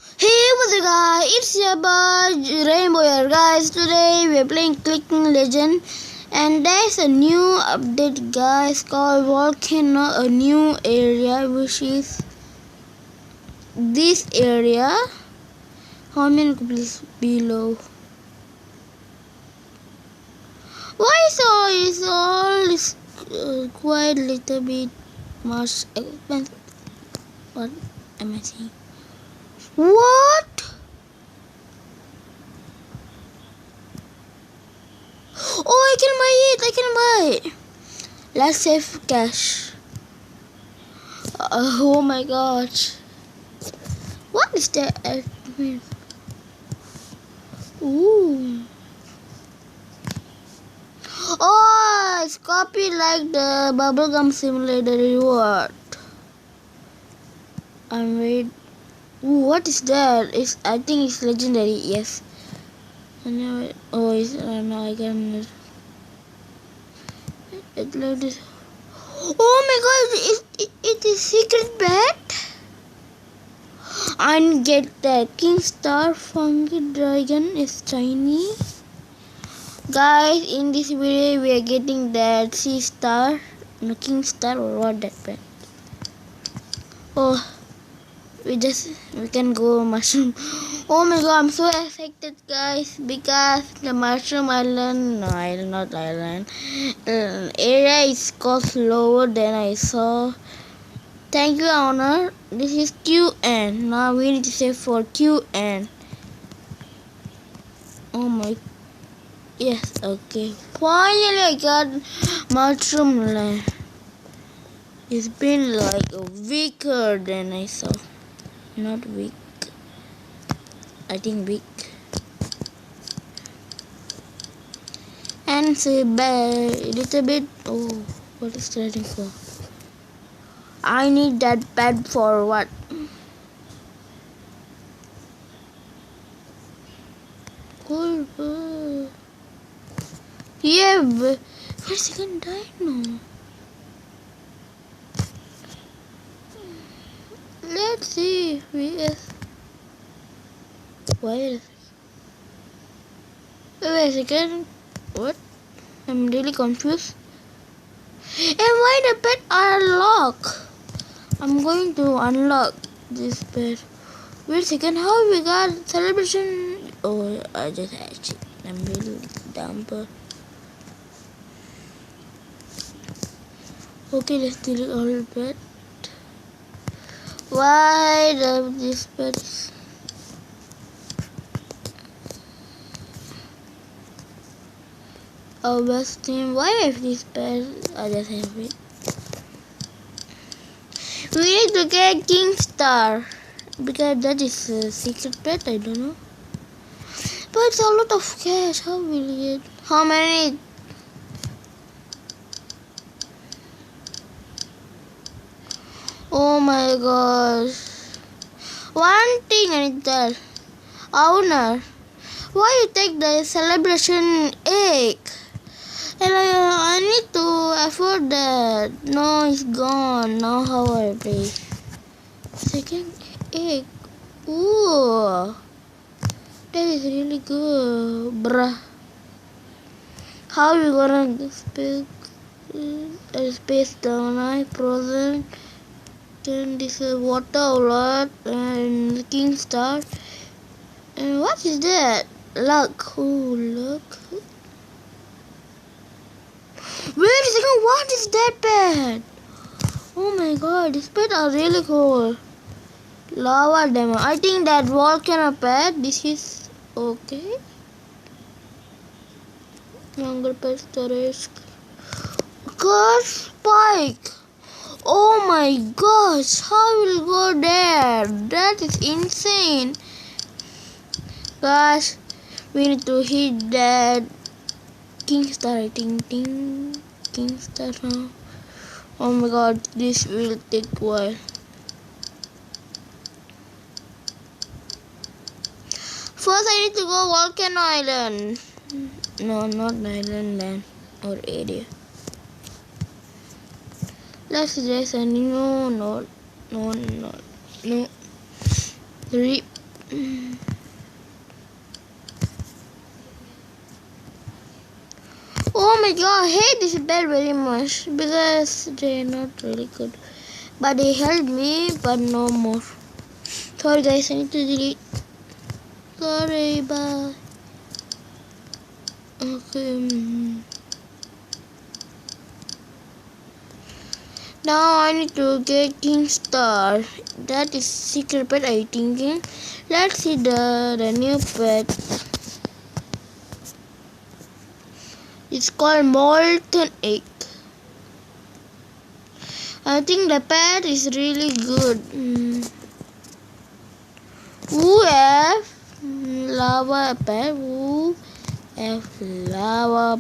Hey, what's up guys? It's your boy Rainbow here guys. Today we're playing Clicking Legend and there's a new update guys called Volcano, a new area which is this area. Comment please below. Why is all is quite little bit much expensive? What am I saying? What? Oh, I can buy it. I can buy it. Let's save cash. Oh my gosh. What is that? Ooh. Oh, it's copied like the bubblegum simulator reward. I'm wait. Ooh, what is that? I think it's legendary. Yes. Oh, it's no, I can. It loaded. Oh my god! It is secret bet. And get that King Star Funky Dragon is tiny. Guys, in this video we are getting that Sea Star, no King Star or what that bet. Oh, we can go mushroom. Oh my god, I'm so excited guys because the mushroom island, no island, not island, area is cost lower than I saw. Thank you owner. This is QN. Now we need to save for QN. Oh my, yes, okay. Finally I got mushroom land. It's been like a weaker than I saw. Not weak. I think weak. And it's a little bit. Oh, what is trading for? I need that bed for what? Cool. Yeah, but where's the second dino? Let's see. Yes. Wait a second. What? I'm really confused. And why the bed are locked? I'm going to unlock this bed. Wait a second. How we got celebration? Oh, I just hatched it. I'm really dumb. Okay, let's delete all the bed. Why this bed? Oh, best team. Why have this bed? I just have it. We need to get King Star because that is a secret pet. I don't know. But it's a lot of cash. How will we get? How many? Oh my gosh. One thing I need to tell. Owner, why you take the celebration egg? And I need to afford that. No, it's gone. Now how I play? Second egg. Ooh. That is really good. Bruh. How you gonna space down? I frozen. Then this is water alert and King Star. And what is that? Luck. Oh, luck. Wait a second, what is that pet? Oh my god, this pet are really cool. Lava demo. I think that volcano pet. This is okay. Younger pet storage. God, spike. Oh my gosh, how will go there? That is insane. Gosh, we need to hit that King Star. King Star now. Oh my god, this will take a while. First I need to go Volcano Island. No, not island, land or area. Let's just no. Rip. Oh my god, I hate this bed very much because they're not really good. But they helped me, but no more. Sorry guys, I need to delete. Sorry, bye. Okay. Now I need to get King Star. That is secret pet I thinking. Let's see the new pet. It's called Molten Egg. I think the pet is really good. Who have lava pet? Who have lava?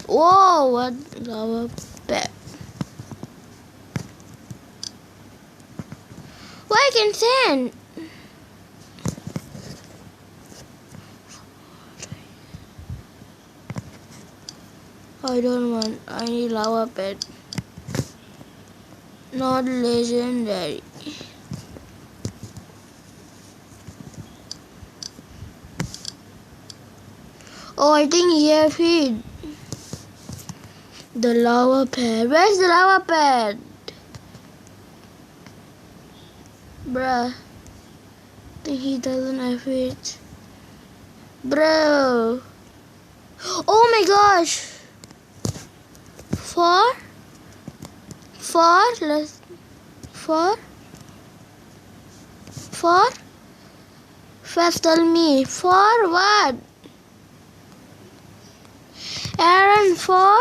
Whoa, what lava pet? Why I can send? I don't want. I need lava pet. Not legendary. Oh, I think here feed the lava pet. Where's the lava pet? Bruh. I think he doesn't have it. Bro. Oh my gosh. Four. First tell me. For what? Aaron, for?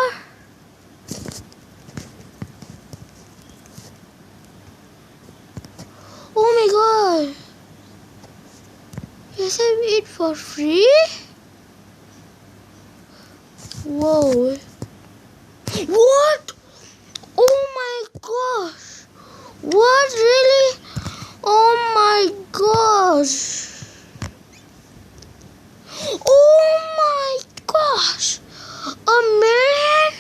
Oh my god. Yes, I eat for free? Whoa. What? Oh my gosh. What, really? Oh my gosh. Oh my gosh. A million?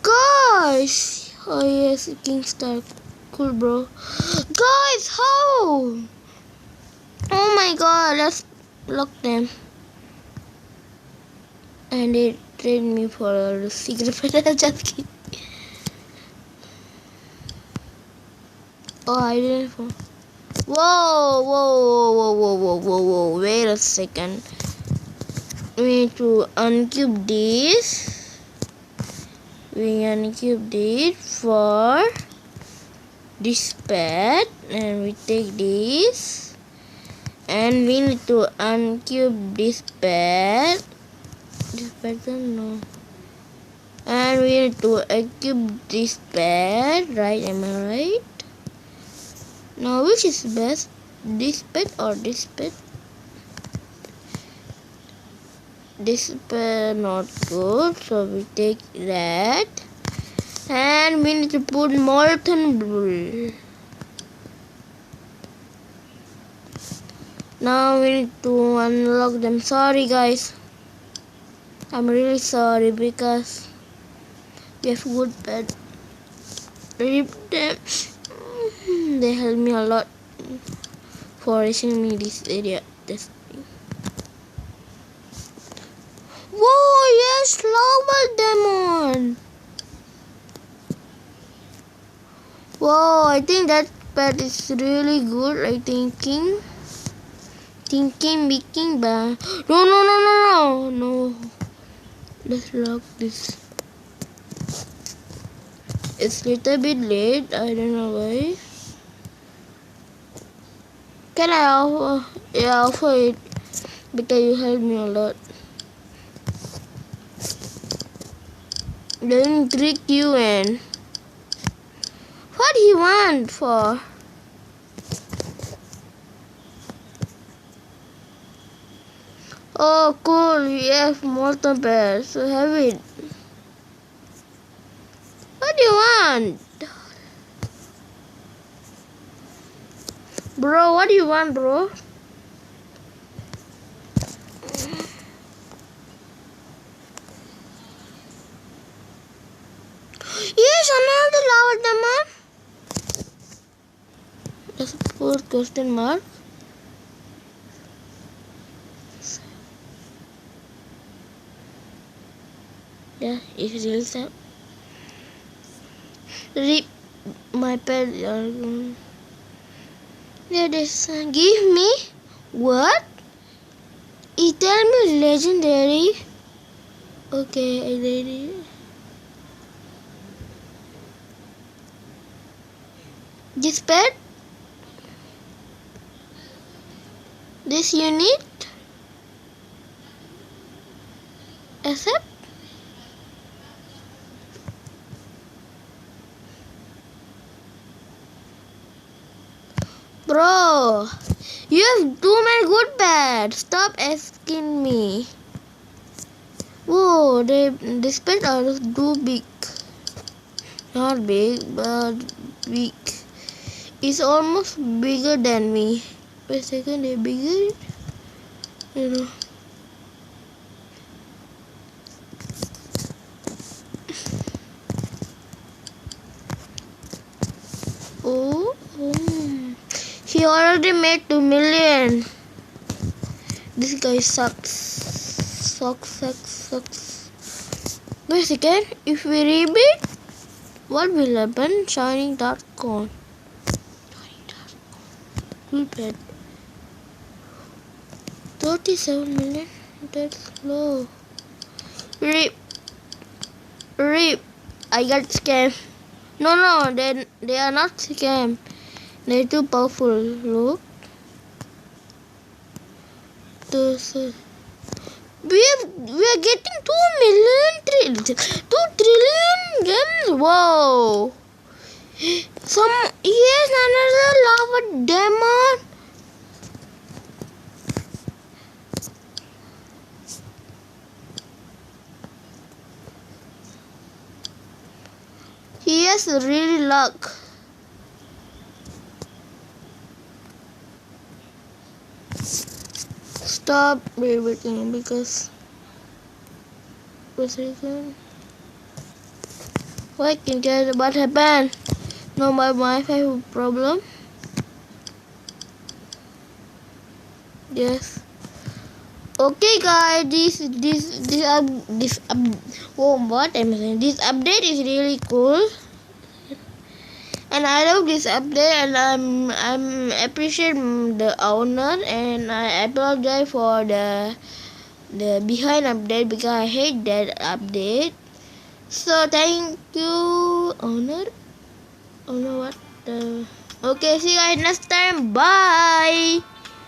Guys. Oh yes, King Star. Cool, bro. Guys, how? Oh my god, let's lock them. And they trade me for a secret pet. Just kidding. Oh, I didn't. Whoa. Wait a second. We need to uncube this. We uncube this for this pet. And we take this. And we need to uncube this pet. This pattern, no. And we need to equip this pet, right? Am I right? Now, which is best? This pet or this pet? This pet not good, so we take that. And we need to put molten bull. Now we need to unlock them. Sorry guys. I'm really sorry because we have good pet. Rip them. They help me a lot for reaching me this area. Whoa, yes, lava demon. Whoa, I think that pet is really good. I thinking making bad. No. Let's lock this. It's a little bit late. I don't know why. Can I offer? Yeah, offer it because you helped me a lot. Then trick you and what do you want for? Oh, cool. You have molten bear, so have it. What do you want? Bro, what do you want, bro? There's another lava demon. Let's put question mark. Yeah, it's real time. Rip my pet. Yeah, this give me what? It tell me legendary. Okay, I did it. This pet. This unit. Accept. Bro, you have too many good pets. Stop asking me. Whoa, this pet are too big. Not big, but big. It's almost bigger than me. Wait a second, they're bigger? You know. Oh. He already made 2 million. This guy sucks. Sucks. Wait a second. If we rebuild, what will happen? Shining dark cone. Good bad. 37 million. That's low. Rip. I got scammed. No, they are not scam. They're too powerful. Look. We are getting 2 trillion gems. Wow. Here's another lava demon. He has really luck. Stop rebuilding because why can't get what happened? No, my Wi-Fi problem. Yes. Okay, guys. This what am I saying? This update is really cool, and I love this update, and I'm appreciate the owner, and I apologize for the behind update because I hate that update. So thank you, owner. Owner what? Okay, see you guys next time. Bye.